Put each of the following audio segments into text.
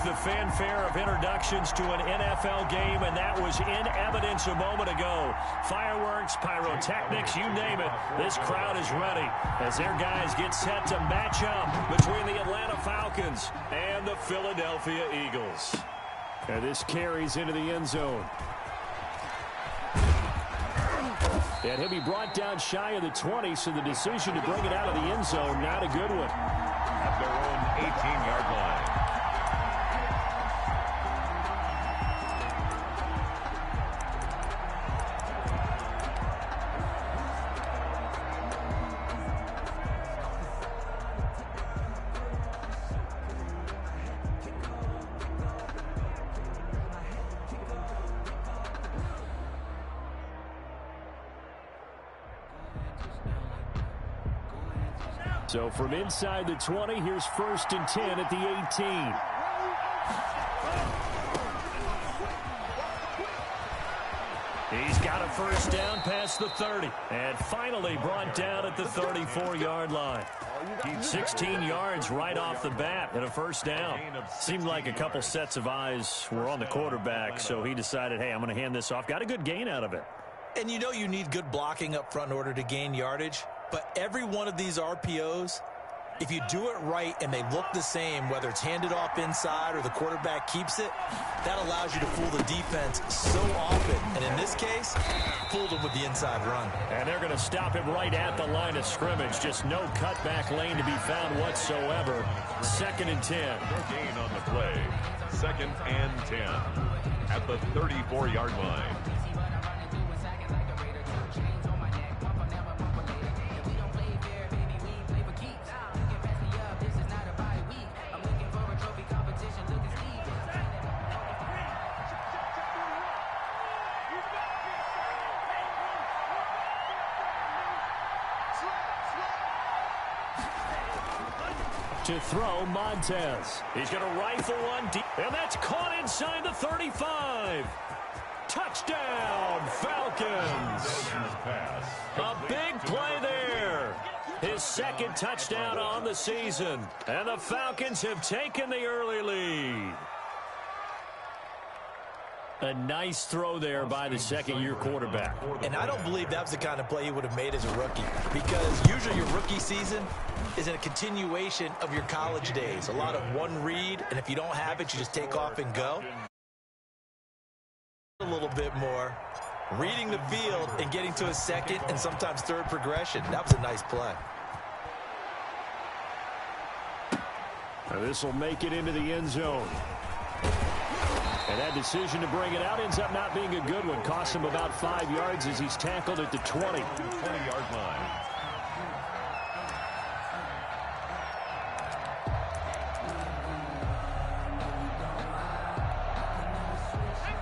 the fanfare of introductions to an NFL game, and that was in evidence a moment ago. Fireworks, pyrotechnics, you name it. This crowd is ready as their guys get set to match up between the Atlanta Falcons and the Philadelphia Eagles. And this carries into the end zone. And he'll be brought down shy of the 20, so the decision to bring it out of the end zone, not a good one. At their own 18-yard line. So from inside the 20, here's 1st and 10 at the 18. He's got a first down past the 30. And finally brought down at the 34-yard line. 16 yards right off the bat and a first down. Seemed like a couple sets of eyes were on the quarterback, so he decided, hey, I'm going to hand this off. Got a good gain out of it. And you know you need good blocking up front in order to gain yardage. But every one of these RPOs, if you do it right and they look the same, whether it's handed off inside or the quarterback keeps it, that allows you to fool the defense so often. And in this case, fooled them with the inside run. And they're going to stop him right at the line of scrimmage. Just no cutback lane to be found whatsoever. 2nd and 10. No gain on the play. 2nd and 10 at the 34-yard line. To throw, Montez. He's going to rifle one deep, and that's caught inside the 35. Touchdown, Falcons. A big play there. His 2nd touchdown on the season, and the Falcons have taken the early lead. A nice throw there by the 2nd-year quarterback. And I don't believe that was the kind of play he would have made as a rookie, because usually your rookie season is a continuation of your college days. A lot of one read, and if you don't have it, you just take off and go. A little bit more. Reading the field and getting to a 2nd and sometimes 3rd progression. That was a nice play. Now this will make it into the end zone. And that decision to bring it out ends up not being a good one. Cost him about 5 yards as he's tackled at the 20. 20-yard line.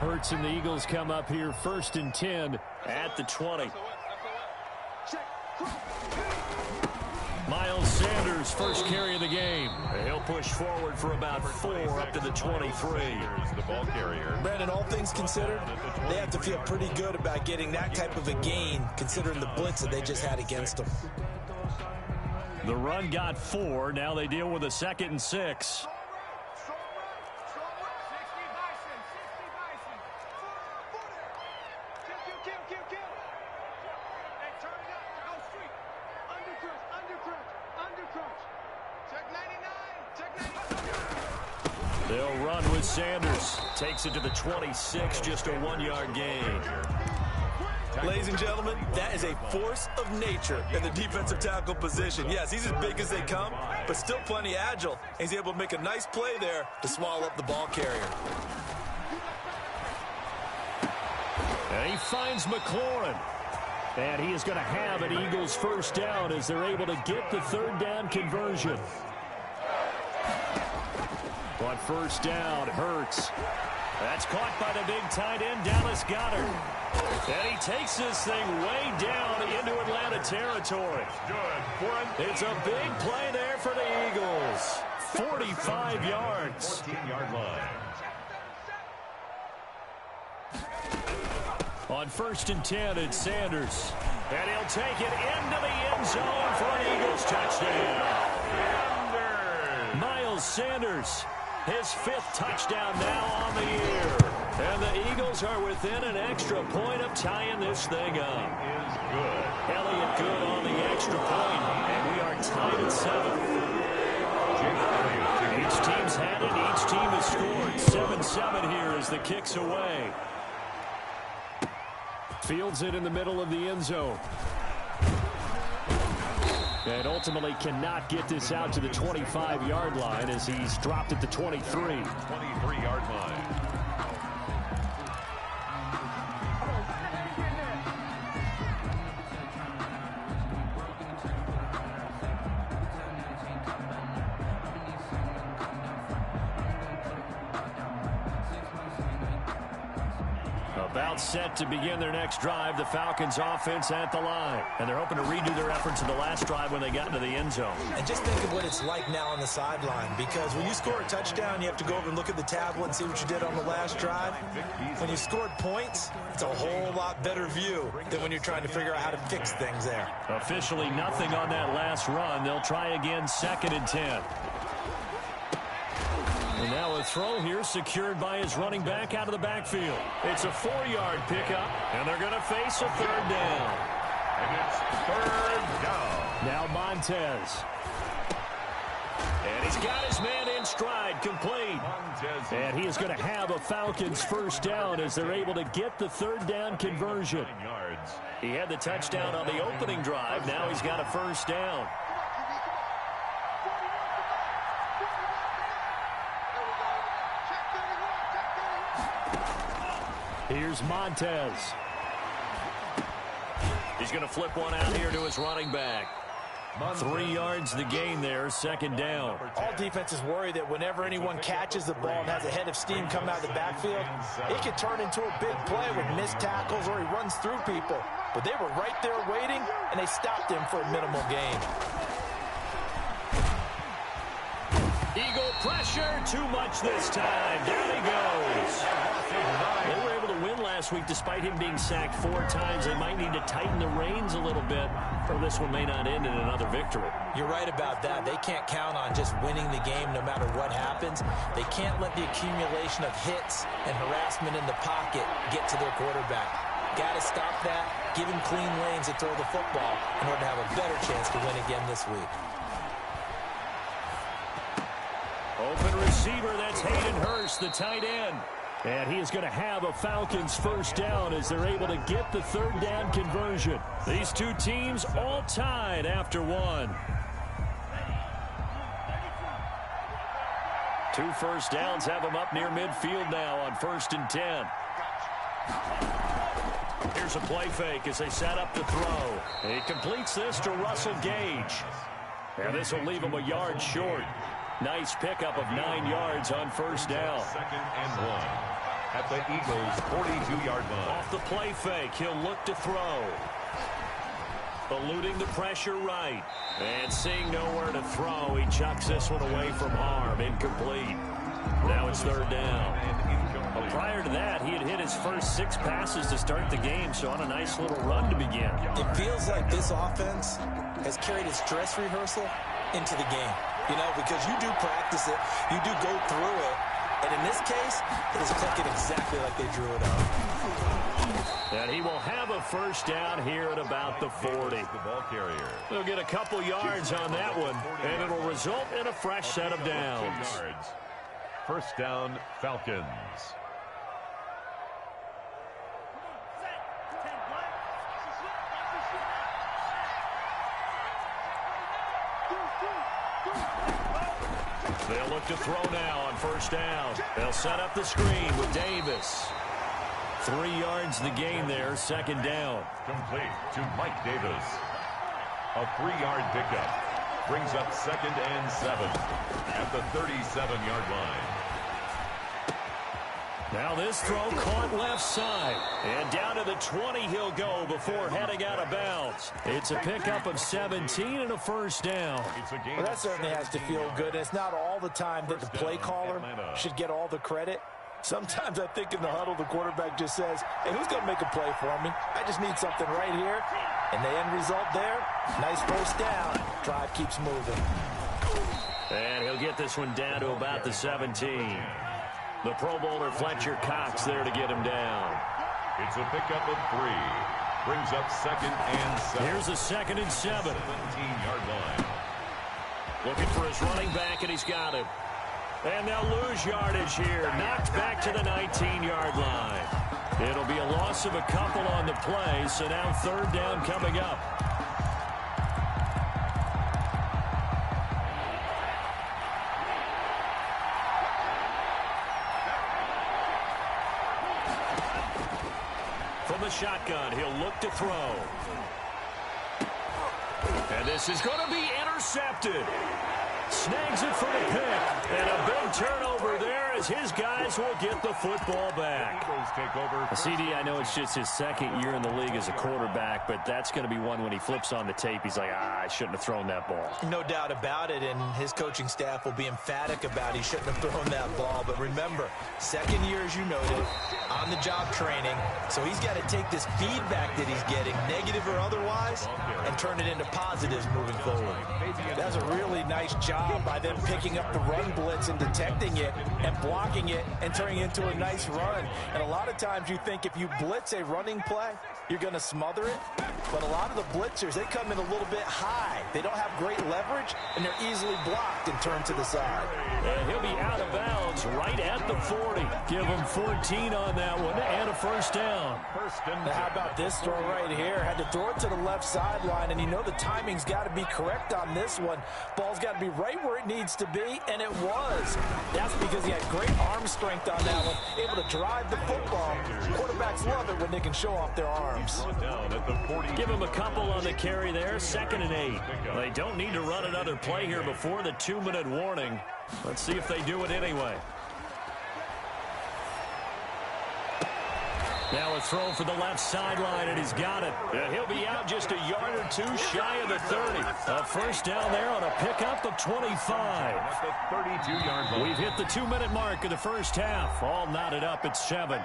Hurts and the Eagles come up here 1st and 10 at the 20. Miles Sanders, first carry of the game. He'll push forward for about 4 up to the 23. The ball carrier. Brandon, all things considered, they have to feel pretty good about getting that type of a gain, considering the blitz that they just had against them. The run got 4. Now they deal with a 2nd and 6. They'll run with Sanders. Takes it to the 26, just a 1-yard gain. Ladies and gentlemen, that is a force of nature in the defensive tackle position. Yes, he's as big as they come, but still plenty agile. He's able to make a nice play there to swallow up the ball carrier. And he finds McLaurin. And he is going to have an Eagles first down as they're able to get the 3rd down conversion. On first down, Hurts. That's caught by the big tight end, Dallas Goedert. And he takes this thing way down into Atlanta territory. It's a big play there for the Eagles. 45 yards. 14-yard line. On 1st and 10, it's Sanders. And he'll take it into the end zone for an Eagles touchdown. Miles Sanders. His 5th touchdown now on the year. And the Eagles are within an extra point of tying this thing up. Is good. Elliott good on the extra point, and we are tied at 7. Each team's had it. Each team has scored. 7-7 here as the kick's away. Fields it in the middle of the end zone. And ultimately cannot get this out to the 25-yard line as he's dropped at the 23. 23-yard line. About set to begin their next drive, the Falcons offense at the line. And they're hoping to redo their efforts in the last drive when they got into the end zone. And just think of what it's like now on the sideline, because when you score a touchdown, you have to go over and look at the tablet and see what you did on the last drive. When you scored points, it's a whole lot better view than when you're trying to figure out how to fix things there. Officially nothing on that last run. They'll try again, 2nd and 10. And now a throw here secured by his running back out of the backfield. It's a 4-yard pickup, and they're going to face a 3rd down. And it's 3rd down. Now Montez. And he's got his man in stride, complete. Montez. And he is going to have a Falcons 1st down as they're able to get the 3rd down conversion. 9 yards. He had the touchdown on the opening drive. Now he's got a 1st down. Here's Montez. He's going to flip one out here to his running back. 3 yards the gain there, 2nd down. All defenses worry that whenever anyone catches the ball and has a head of steam come out of the backfield, it can turn into a big play with missed tackles or he runs through people. But they were right there waiting, and they stopped him for a minimal gain. Eagle pressure, too much this time. Down he goes. They were able to win last week despite him being sacked 4 times. They might need to tighten the reins a little bit, or this one may not end in another victory. You're right about that. They can't count on just winning the game no matter what happens. They can't let the accumulation of hits and harassment in the pocket get to their quarterback. Got to stop that, give him clean lanes to throw the football in order to have a better chance to win again this week. Open receiver, that's Hayden Hurst, the tight end. And he is going to have a Falcons 1st down as they're able to get the 3rd down conversion. These two teams all tied after 1. 2 1st downs have them up near midfield now on 1st and 10. Here's a play fake as they set up to throw. He completes this to Russell Gage. And this will leave him a yard short. Nice pickup of 9 yards on 1st down. 2nd and 1 at the Eagles' 42-yard line. Off the play fake, he'll look to throw. Eluding the pressure right. And seeing nowhere to throw, he chucks this one away from harm. Incomplete. Now it's 3rd down. Well, prior to that, he had hit his first 6 passes to start the game, so on a nice little run to begin. It feels like this offense has carried its dress rehearsal into the game. You know, because you do practice it, you do go through it, and in this case, it is clicking exactly like they drew it up. And he will have a 1st down here at about the 40. The ball carrier. They'll get a couple yards on that one, and it'll result in a fresh set of downs. 1st down, Falcons. They'll look to throw now on 1st down. They'll set up the screen with Davis. 3 yards the gain there, 2nd down. Complete to Mike Davis. A 3-yard pickup brings up 2nd and 7 at the 37-yard line. Now this throw caught left side. And down to the 20 he'll go before heading out of bounds. It's a pickup of 17 and a 1st down. Well, that certainly has to feel good. It's not all the time that the play caller should get all the credit. Sometimes I think in the huddle the quarterback just says, hey, who's going to make a play for me? I just need something right here. And the end result there, nice 1st down. Drive keeps moving. And he'll get this one down to about the 17. The Pro Bowler Fletcher Cox there to get him down. It's a pickup of 3. Brings up 2nd and 7. Here's a 2nd and 7. 17-yard line. Looking for his running back, and he's got it. And they'll lose yardage here. Knocked back to the 19-yard line. It'll be a loss of a couple on the play, so now 3rd down coming up. From the shotgun, he'll look to throw. And this is going to be intercepted. Snags it for the pick. And a big turnover there as his guys will get the football back. CD, I know it's just his 2nd year in the league as a quarterback, but that's going to be one when he flips on the tape. He's like, I shouldn't have thrown that ball. No doubt about it, and his coaching staff will be emphatic about he shouldn't have thrown that ball. But remember, 2nd year, as you noted, on-the-job training. So he's got to take this feedback that he's getting, negative or otherwise, and turn it into positives moving forward. That's a really nice job by them picking up the run blitz and detecting it and blocking it and turning it into a nice run. And a lot of times you think if you blitz a running play, you're going to smother it. But a lot of the blitzers, they come in a little bit high. They don't have great leverage, and they're easily blocked and turned to the side. And he'll be out of bounds right at the 40. Give him 14 on that one and a 1st down. Now, how about this throw right here? Had to throw it to the left sideline, and you know the timing's got to be correct on this one. Ball's got to be right where it needs to be, and it was. That's because he had great arm strength on that one, able to drive the football. Quarterbacks love it when they can show off their arms. Give him a couple on the carry there, 2nd and 8. They don't need to run another play here before the 2-minute warning. Let's see if they do it anyway. Now a throw for the left sideline, and he's got it. He'll be out just a yard or 2 shy of the 30. A 1st down there on a pickup of 25. We've hit the 2-minute mark of the 1st half. All knotted up at 7.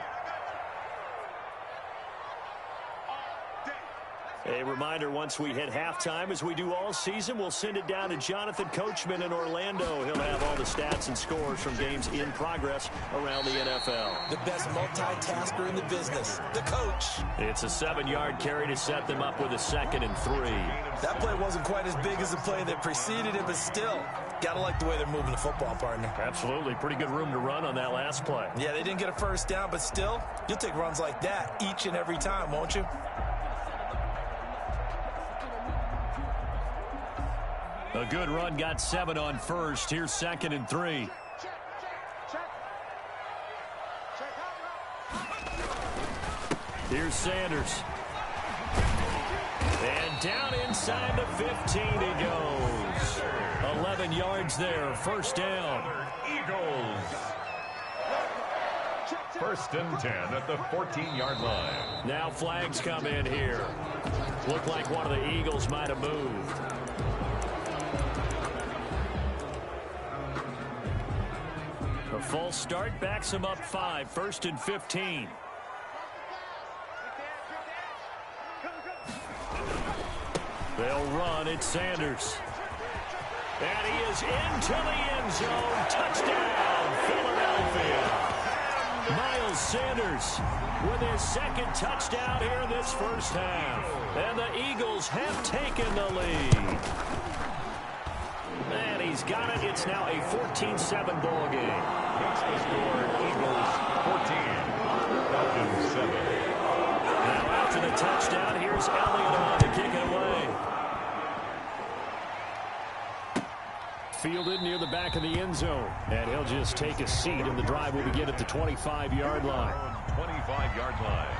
A reminder, once we hit halftime, as we do all season, we'll send it down to Jonathan Coachman in Orlando. He'll have all the stats and scores from games in progress around the NFL. The best multitasker in the business, the coach. It's a 7-yard carry to set them up with a 2nd and 3. That play wasn't quite as big as the play that preceded it, but still, gotta like the way they're moving the football, partner. Absolutely. Pretty good room to run on that last play. Yeah, they didn't get a 1st down, but still, you'll take runs like that each and every time, won't you? A good run, got 7 on 1st. Here's 2nd and 3. Here's Sanders. And down inside the 15 he goes. 11 yards there, 1st down. Eagles. 1st and 10 at the 14-yard line. Now flags come in here. Looked like one of the Eagles might have moved. A false start backs him up 5. 1st and 15. They'll run. It's Sanders. And he is into the end zone. Touchdown, Philadelphia. Miles Sanders with his 2nd touchdown here in this 1st half. And the Eagles have taken the lead. And he's got it. It's now a 14-7 ball game. Makes the score Eagles 14, Falcons 7. Now after the touchdown, here's Elliott on to kick it away. Fielded near the back of the end zone. And he'll just take a seat, and the drive will begin at the 25-yard line. 25-yard line.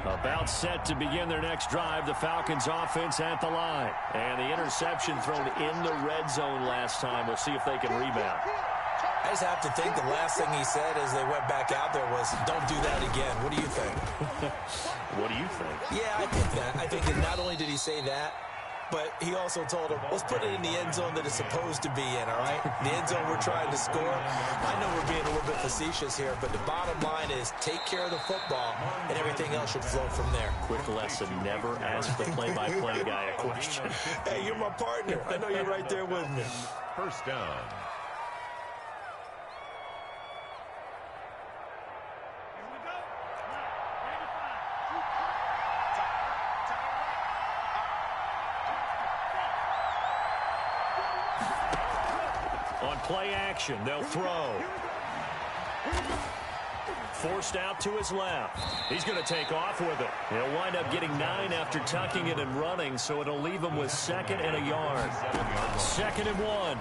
About set to begin their next drive, the Falcons offense at the line. And the interception thrown in the red zone last time. We'll see if they can rebound. I just have to think the last thing he said as they went back out there was, don't do that again. What do you think? What do you think? Yeah, I think that. I think that not only did he say that, but he also told him, let's put it in the end zone that it's supposed to be in, all right? The end zone we're trying to score. I know we're being a little bit facetious here, but the bottom line is take care of the football, and everything else should flow from there. Quick lesson, never ask the play-by-play guy a question. Hey, you're my partner. I know you're right there with me. First down. On play action, they'll throw. Forced out to his left. He's going to take off with it. He'll wind up getting 9 after tucking it and running, so it'll leave him with 2nd and a yard. 2nd and 1.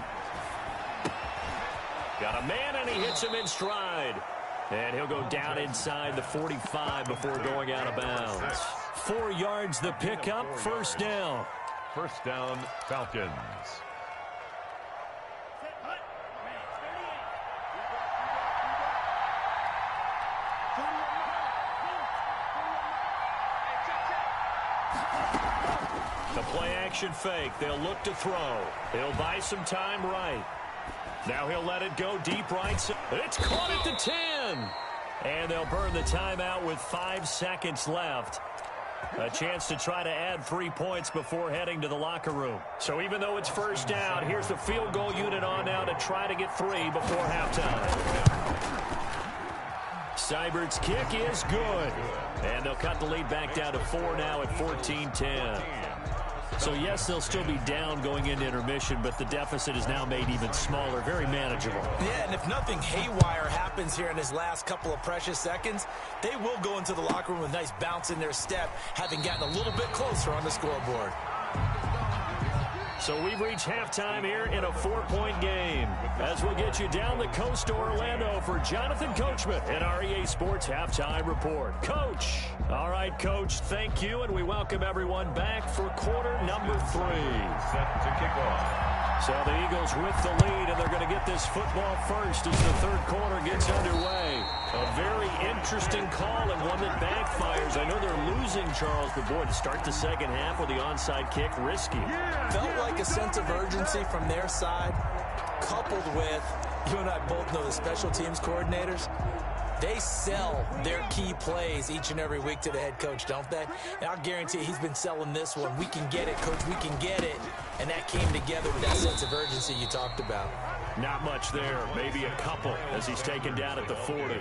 Got a man, and he hits him in stride. And he'll go down inside the 45 before going out of bounds. 4 yards the pickup, first down. First down, Falcons. The play action fake. They'll look to throw. He'll buy some time right. Now he'll let it go deep right. It's caught at the 10. And they'll burn the timeout with 5 seconds left. A chance to try to add 3 points before heading to the locker room. So even though it's first down, here's the field goal unit on now to try to get 3 before halftime. Seibert's kick is good. And they'll cut the lead back down to 4 now at 14-10. So, yes, they'll still be down going into intermission, but the deficit is now made even smaller, very manageable. Yeah, and if nothing haywire happens here in his last couple of precious seconds, they will go into the locker room with a nice bounce in their step, having gotten a little bit closer on the scoreboard. So we've reached halftime here in a 4-point game. As we'll get you down the coast to Orlando for Jonathan Coachman in our EA Sports Halftime Report. Coach. All right, Coach, thank you, and we welcome everyone back for quarter number 3. Set to kick off. So the Eagles with the lead, and they're going to get this football first as the third quarter gets underway. A very interesting call and one that backfires. I know they're losing, Charles, but boy, to start the second half with the onside kick, risky. Felt like a sense of urgency from their side, coupled with, you and I both know the special teams coordinators, they sell their key plays each and every week to the head coach, don't they? And I'll guarantee he's been selling this one. We can get it, Coach, we can get it. And that came together with that sense of urgency you talked about. Not much there, maybe a couple as he's taken down at the 40.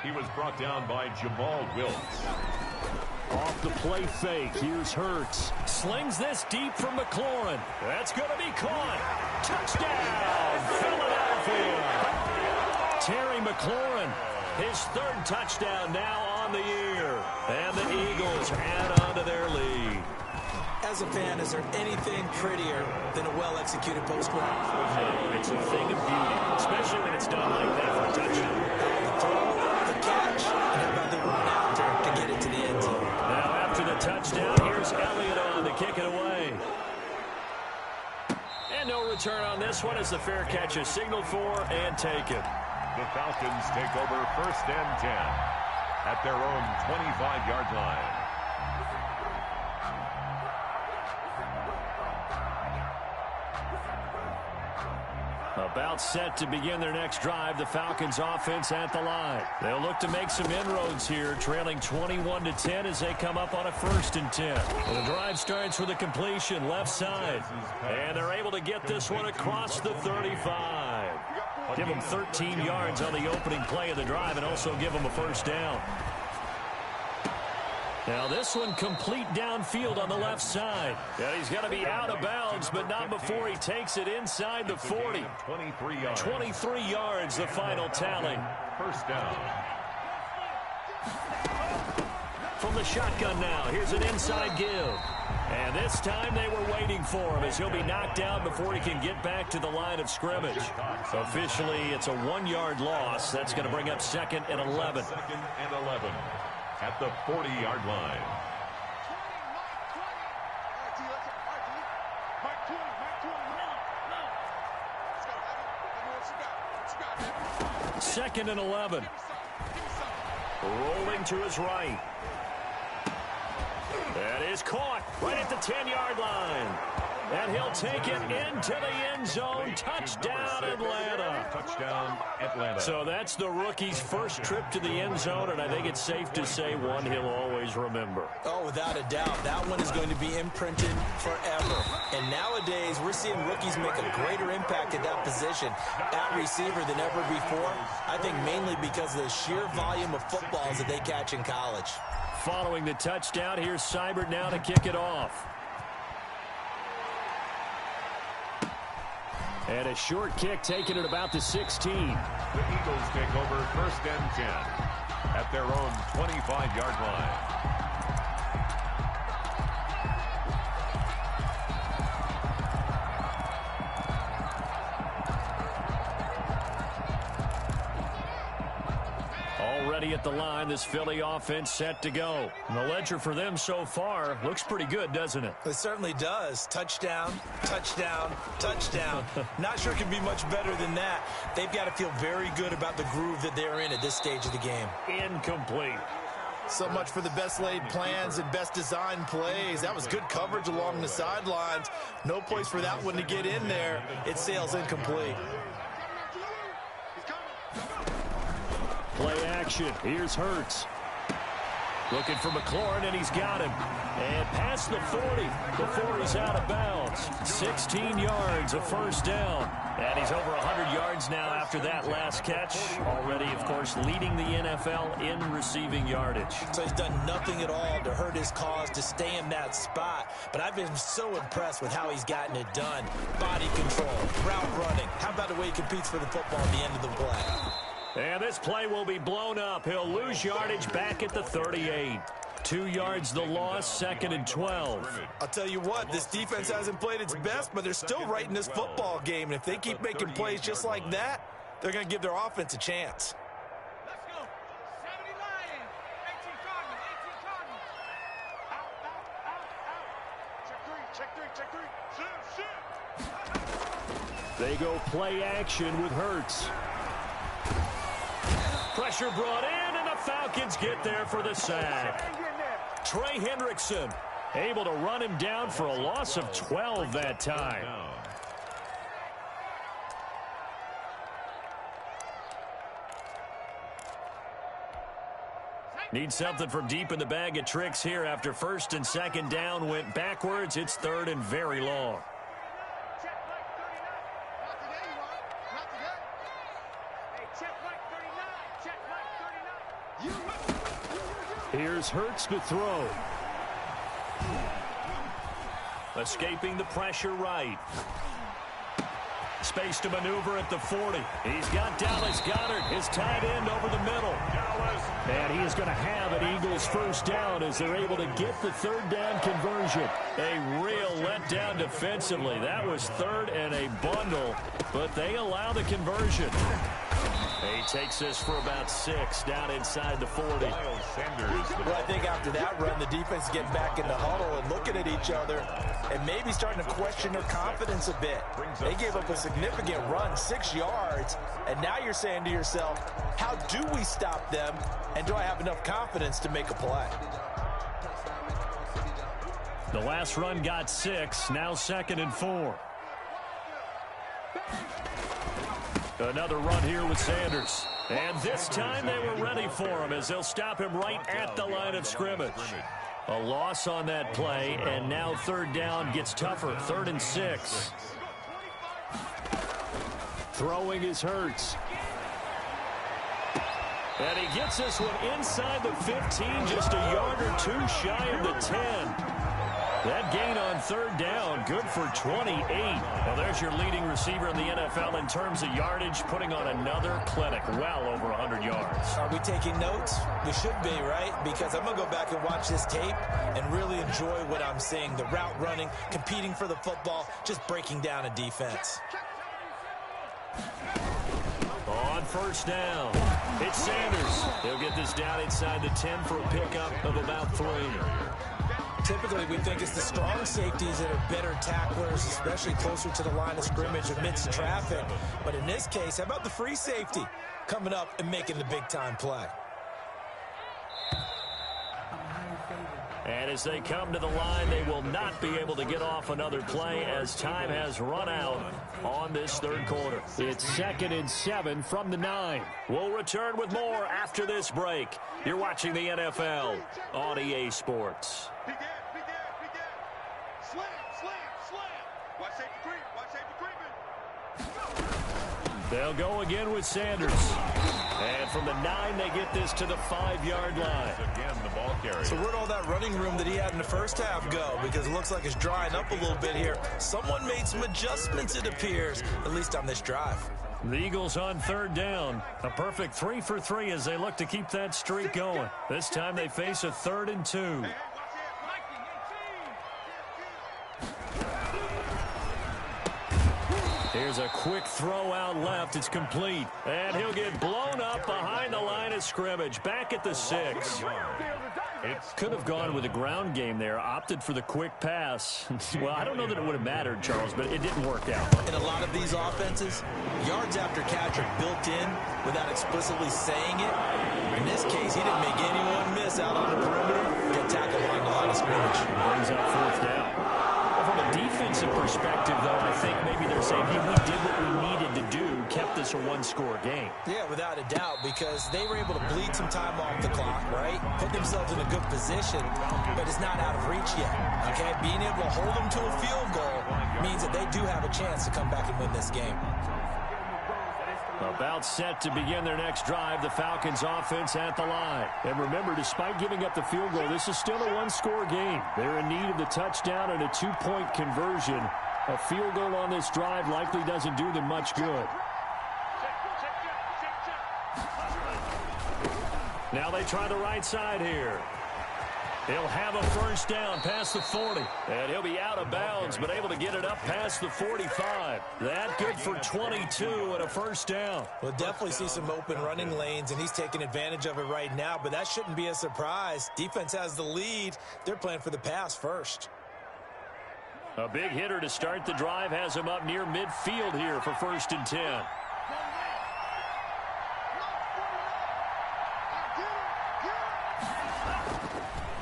He was brought down by Jamal Wilkes. Off the play fake, here's Hurts. Slings this deep from McLaurin. That's going to be caught. Touchdown, Philadelphia. Terry McLaurin, his 3rd touchdown now on the year. And the Eagles add on to their lead. As a fan, is there anything prettier than a well-executed post-route? No, it's a thing of beauty, especially when it's done like that for a touchdown. The throw, the catch, and how about the run after to get it to the end zone? Now after the touchdown, here's Elliott on to kick it away. And no return on this one as the fair catch is signaled for and taken. The Falcons take over 1st and 10 at their own 25-yard line. About set to begin their next drive, the Falcons offense at the line. They'll look to make some inroads here, trailing 21-10 as they come up on a 1st and 10. And the drive starts with a completion left side. And they're able to get this one across the 35. Give them 13 yards on the opening play of the drive and also give them a 1st down. Now this one complete downfield on the left side. Yeah, he's got to be out of bounds, but not before he takes it inside the 40. 23 yards. 23 yards, the final tally. 1st down. From the shotgun now, here's an inside give. And this time they were waiting for him as he'll be knocked down before he can get back to the line of scrimmage. Officially, it's a 1-yard loss. That's going to bring up 2nd and 11. 2nd and 11 at the 40-yard line. Second and 11. Rolling to his right. That is caught right at the 10-yard line. And he'll take it into the end zone. Touchdown, Atlanta. Touchdown, Atlanta. So that's the rookie's first trip to the end zone, and I think it's safe to say one he'll always remember. Oh, without a doubt. That one is going to be imprinted forever. And nowadays, we're seeing rookies make a greater impact at that position at receiver than ever before. I think mainly because of the sheer volume of footballs that they catch in college. Following the touchdown, here's Seibert now to kick it off. And a short kick taken at about the 16. The Eagles take over 1st and 10 at their own 25-yard line. Already at the line, this Philly offense set to go. And the ledger for them so far looks pretty good, doesn't it? It certainly does. Touchdown, touchdown, touchdown. Not sure it can be much better than that. They've got to feel very good about the groove that they're in at this stage of the game. Incomplete. So much for the best laid plans and best designed plays. That was good coverage along the sidelines. No place for that one to get in there. It sails incomplete. Play action. Here's Hurts. Looking for McLaurin, and he's got him. And past the 40 before he's out of bounds. 16 yards, a first down. And he's over 100 yards now after that last catch. Already, of course, leading the NFL in receiving yardage. So he's done nothing at all to hurt his cause to stay in that spot. But I've been so impressed with how he's gotten it done. Body control, route running. How about the way he competes for the football at the end of the play? And this play will be blown up. He'll lose yardage back at the 38. 2 yards the loss, 2nd and 12. I'll tell you what, this defense hasn't played its best, but they're still right in this football game. And if they keep making plays just like that, they're going to give their offense a chance. Let's go. 70 Lions. 18 Cardinals. 18 Cardinals. Out. Check three. They go play action with Hurts. Pressure brought in, and the Falcons get there for the sack. Trey Hendrickson able to run him down for a loss of 12 that time. Need something from deep in the bag of tricks here after 1st and 2nd down went backwards. It's 3rd and very long. Here's Hurts to throw. Escaping the pressure right. Space to maneuver at the 40. He's got Dallas Goedert, his tight end, over the middle. And he is going to have an Eagles first down as they're able to get the 3rd down conversion. A real letdown defensively. That was 3rd and a bundle, but they allow the conversion. He takes this for about 6 down inside the 40. Well, I think after that run, the defense is getting back in the huddle and looking at each other and maybe starting to question their confidence a bit. They gave up a significant run, 6 yards, and now you're saying to yourself, how do we stop them, and do I have enough confidence to make a play? The last run got 6, now 2nd and 4. Another run here with Sanders. And this time they were ready for him as they'll stop him right at the line of scrimmage. A loss on that play, and now 3rd down gets tougher. 3rd and 6. Throwing is Hurts. And he gets this one inside the 15, just a yard or 2 shy of the 10. That gain on 3rd down, good for 28. Well, there's your leading receiver in the NFL in terms of yardage, putting on another clinic, well over 100 yards. Are we taking notes? We should be, right? Because I'm going to go back and watch this tape and really enjoy what I'm seeing. The route running, competing for the football, just breaking down a defense. On 1st down, it's Sanders. He'll get this down inside the 10 for a pickup of about 3. Typically, we think it's the strong safeties that are better tacklers, especially closer to the line of scrimmage amidst traffic. But in this case, how about the free safety coming up and making the big-time play? And as they come to the line, they will not be able to get off another play as time has run out on this third quarter. It's 2nd and 7 from the 9. We'll return with more after this break. You're watching the NFL on EA Sports. They'll go again with Sanders. And from the 9, they get this to the 5-yard line. Again, the ball carrier. So where'd all that running room that he had in the first half go? Because it looks like it's drying up a little bit here. Someone made some adjustments, it appears, at least on this drive. The Eagles on 3rd down. A perfect 3 for 3 as they look to keep that streak going. This time they face a 3rd and 2. Here's a quick throw out left. It's complete. And he'll get blown up behind the line of scrimmage. Back at the 6. Could have gone with a ground game there. Opted for the quick pass. Well, I don't know that it would have mattered, Charles, but it didn't work out. In a lot of these offenses, yards after catch are built in without explicitly saying it. In this case, he didn't make anyone miss out on the perimeter. Get tackled behind the line of scrimmage. Brings up 4th down. From a defensive perspective, though, I think maybe they're saying, hey, we did what we needed to do, kept this a 1-score game. Yeah, without a doubt, because they were able to bleed some time off the clock, right? Put themselves in a good position, but it's not out of reach yet, okay? Being able to hold them to a field goal means that they do have a chance to come back and win this game. About set to begin their next drive, the Falcons offense at the line. And remember, despite giving up the field goal, this is still a 1-score game. They're in need of the touchdown and a 2-point conversion. A field goal on this drive likely doesn't do them much good. Now they try the right side here. He'll have a 1st down past the 40. And he'll be out of bounds, but able to get it up past the 45. That good for 22 and a 1st down. We'll definitely see some open running lanes, and he's taking advantage of it right now, but that shouldn't be a surprise. Defense has the lead. They're playing for the pass first. A big hitter to start the drive has him up near midfield here for 1st and 10.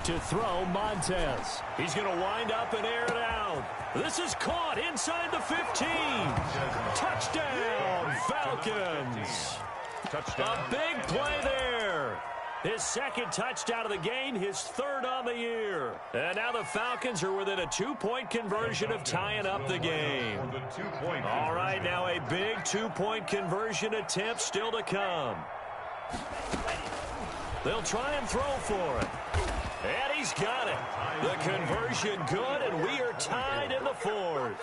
To throw, Montez. He's going to wind up and air it out. This is caught inside the 15. Touchdown, Falcons. Touchdown. A big play there. His 2nd touchdown of the game, his 3rd on the year. And now the Falcons are within a 2-point conversion of tying up the game. All right, now a big 2-point conversion attempt still to come. They'll try and throw for it. And he's got it. The conversion good, and we are tied in the 4th.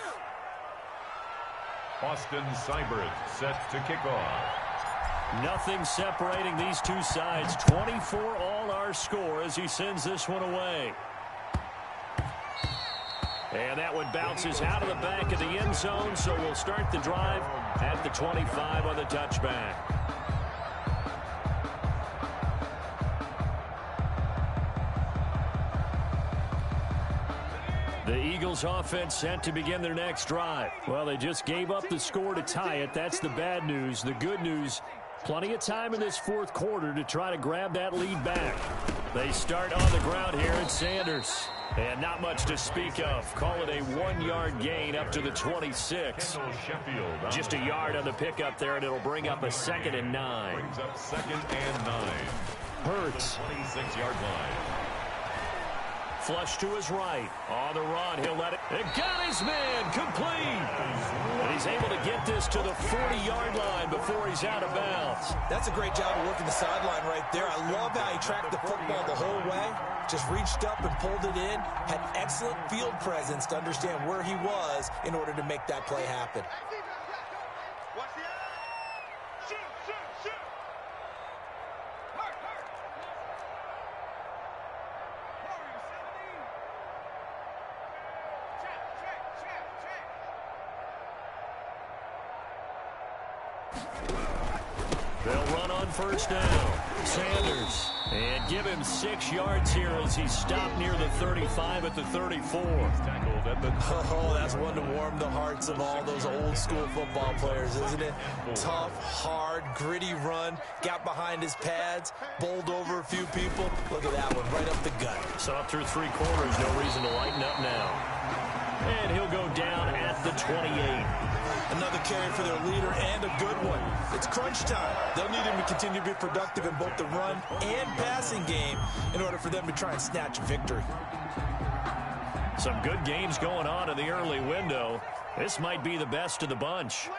Austin Seibert set to kick off. Nothing separating these two sides. 24 all our score as he sends this one away. And that one bounces out of the back of the end zone, so we'll start the drive at the 25 on the touchback. The Eagles offense set to begin their next drive. Well, they just gave up the score to tie it. That's the bad news. The good news, plenty of time in this 4th quarter to try to grab that lead back. They start on the ground here at Sanders. And not much to speak of. Call it a 1-yard gain up to the 26. Just a yard on the pickup there, and it'll bring up a 2nd and 9. Brings up 2nd and 9. Hurts. 26-yard line. Flush to his right. On the run, he'll let it. And got his man complete. And he's able to get this to the 40-yard line before he's out of bounds. That's a great job of working the sideline right there. I love how he tracked the football the whole way. Just reached up and pulled it in. Had excellent field presence to understand where he was in order to make that play happen. They'll run on first down. Sanders. And give him 6 yards here as he stopped near the 35 at the 34. Oh, that's one to warm the hearts of all those old school football players, isn't it? Tough, hard, gritty run. Got behind his pads, bowled over a few people. Look at that one, right up the gut. So up through 3 quarters, no reason to lighten up now. And he'll go down at the 28. Another carry for their leader and a good one. It's crunch time. They'll need him to continue to be productive in both the run and passing game in order for them to try and snatch victory. Some good games going on in the early window. This might be the best of the bunch.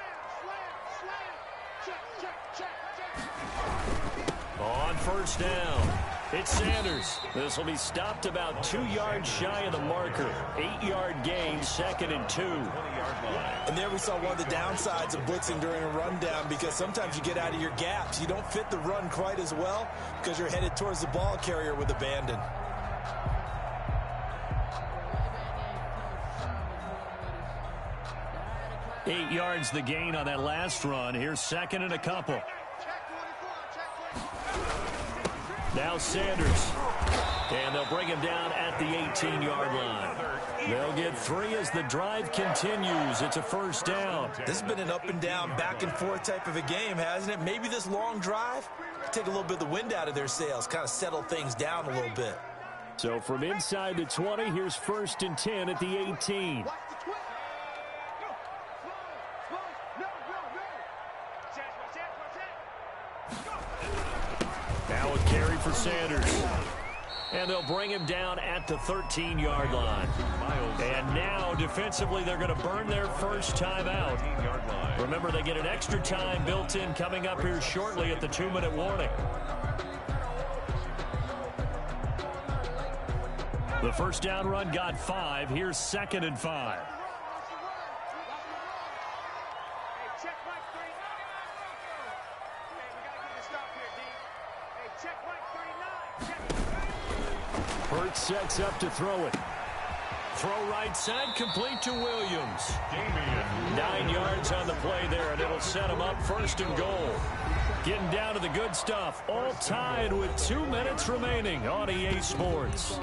On first down, it's Sanders. This will be stopped about 2 yards shy of the marker. 8-yard gain, 2nd and 2. And there we saw one of the downsides of blitzing during a rundown, because sometimes you get out of your gaps. You don't fit the run quite as well because you're headed towards the ball carrier with abandon. Eight yards the gain on that last run. Here's 2nd and a couple. Now Sanders. And they'll bring him down at the 18-yard line. They'll get 3 as the drive continues. It's a first down. This has been an up and down, back and forth type of a game, hasn't it? Maybe this long drive take a little bit of the wind out of their sails, kind of settle things down a little bit. So from inside the 20, here's 1st and 10 at the 18. Now a carry for Sanders. And they'll bring him down at the 13-yard line. And now, defensively, they're going to burn their first timeout. Remember, they get an extra time built in coming up here shortly at the 2-minute warning. The first down run got 5. Here's 2nd and 5. Hurts sets up to throw it. Throw right side, complete to Williams. 9 yards on the play there, and it'll set him up 1st and goal. Getting down to the good stuff. All tied with 2 minutes remaining on EA Sports.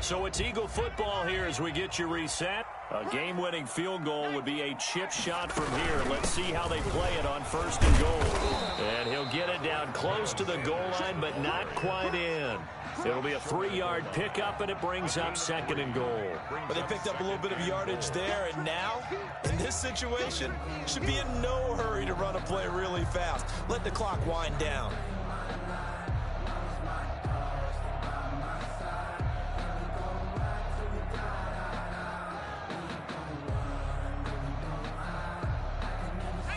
So it's Eagle football here as we get you reset. A game-winning field goal would be a chip shot from here. Let's see how they play it on 1st and goal. And he'll get it down close to the goal line, but not quite in. It'll be a 3-yard pickup, and it brings up 2nd and goal. But they picked up a little bit of yardage there, and now, in this situation, should be in no hurry to run a play really fast. Let the clock wind down.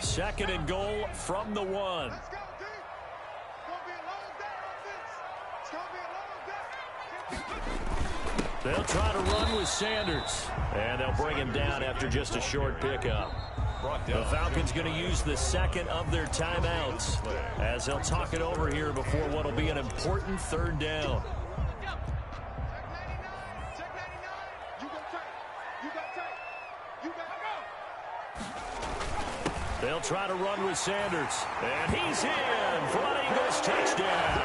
Second and goal from the 1. They'll try to run with Sanders. And they'll bring him down after just a short pickup. The Falcons going to use the 2nd of their timeouts as they'll talk it over here before what will be an important 3rd down. They'll try to run with Sanders. And he's in for an Eagles touchdown.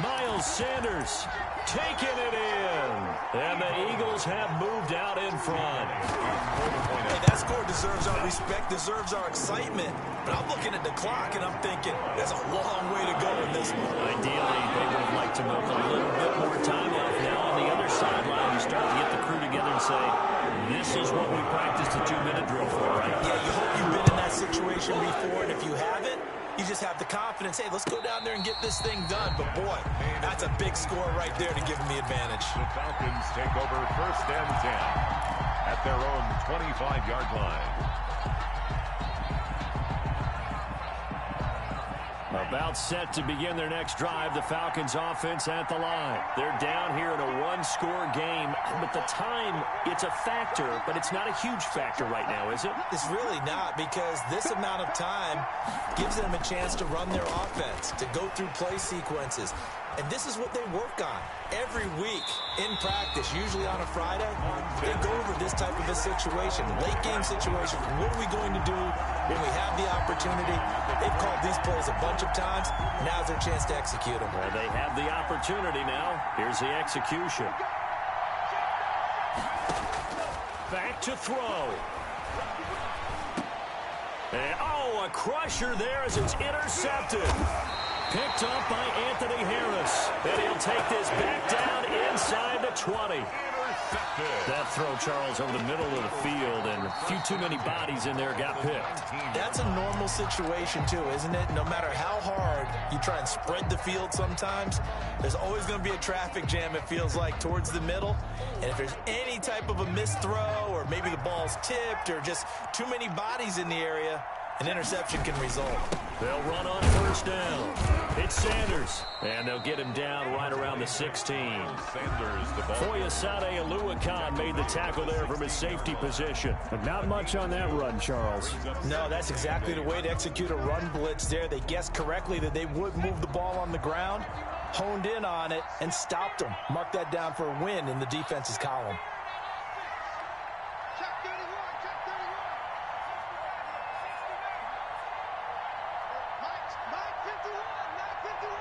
Miles Sanders taking it in. And the Eagles have moved out in front. Hey, that score deserves our respect, deserves our excitement. But I'm looking at the clock, and I'm thinking, there's a long way to go in this one. Ideally, they would have liked to milk a little bit more time off. Now on the other sideline, you start to get the crew together and say, this is what we practiced a 2-minute drill for, right? Yeah, you hope you've been in that situation before, and if you haven't, you just have the confidence, hey, let's go down there and get this thing done. But, boy, that's a big score right there to give them the advantage. The Falcons take over 1st and 10 at their own 25-yard line. About set to begin their next drive, the Falcons offense at the line. They're down here in a 1-score game, but the time, it's a factor, but it's not a huge factor right now, is it? It's really not, because this amount of time gives them a chance to run their offense, to go through play sequences. And this is what they work on every week in practice, usually on a Friday. They go over this type of a situation, late game situation. What are we going to do when we have the opportunity? They've called these plays a bunch of times. Now's their chance to execute them. Well, they have the opportunity now. Here's the execution. Back to throw. And, oh, a crusher there as it's intercepted. Picked up by Anthony Harris. And he'll take this back down inside the 20. That throw, Charles, over the middle of the field, and a few too many bodies in there got picked. That's a normal situation, too, isn't it? No matter how hard you try and spread the field sometimes, there's always going to be a traffic jam, it feels like, towards the middle. And if there's any type of a missed throw, or maybe the ball's tipped, or just too many bodies in the area, an interception can result. They'll run on first down. It's Sanders. And they'll get him down right around the 16. Sanders, the ball. Foyesade Aluakan made the tackle there from his safety position. But not much on that run, Charles. No, that's exactly the way to execute a run blitz there. They guessed correctly that they would move the ball on the ground, honed in on it, and stopped them. Mark that down for a win in the defense's column. Check 31, check 31. Mike 51, Mike 51.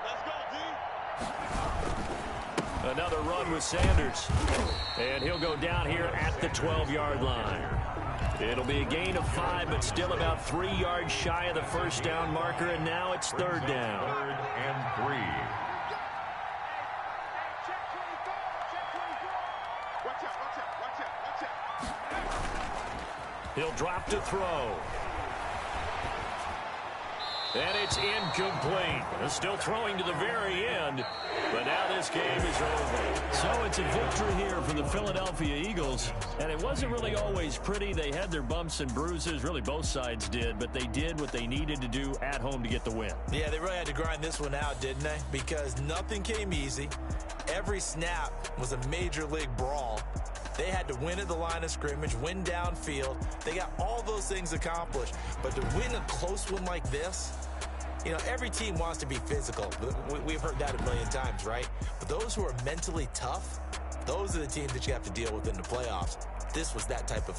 Let's go, D. Another run with Sanders. And he'll go down here at the 12-yard line. It'll be a gain of 5, but still about 3 yards shy of the first down marker, and now it's third down. 3rd and 3. Check 24, check 24. Watch out, watch out, watch out, watch out. He'll drop to throw. And it's incomplete. Still throwing to the very end, but now this game is over. So it's a victory here for the Philadelphia Eagles. And it wasn't really always pretty. They had their bumps and bruises. Really, both sides did, but they did what they needed to do at home to get the win. Yeah, they really had to grind this one out, didn't they? Because nothing came easy. Every snap was a major league brawl. They had to win at the line of scrimmage, win downfield. They got all those things accomplished. But to win a close one like this, you know, every team wants to be physical. We've heard that a million times, right? But those who are mentally tough, those are the teams that you have to deal with in the playoffs. This was that type of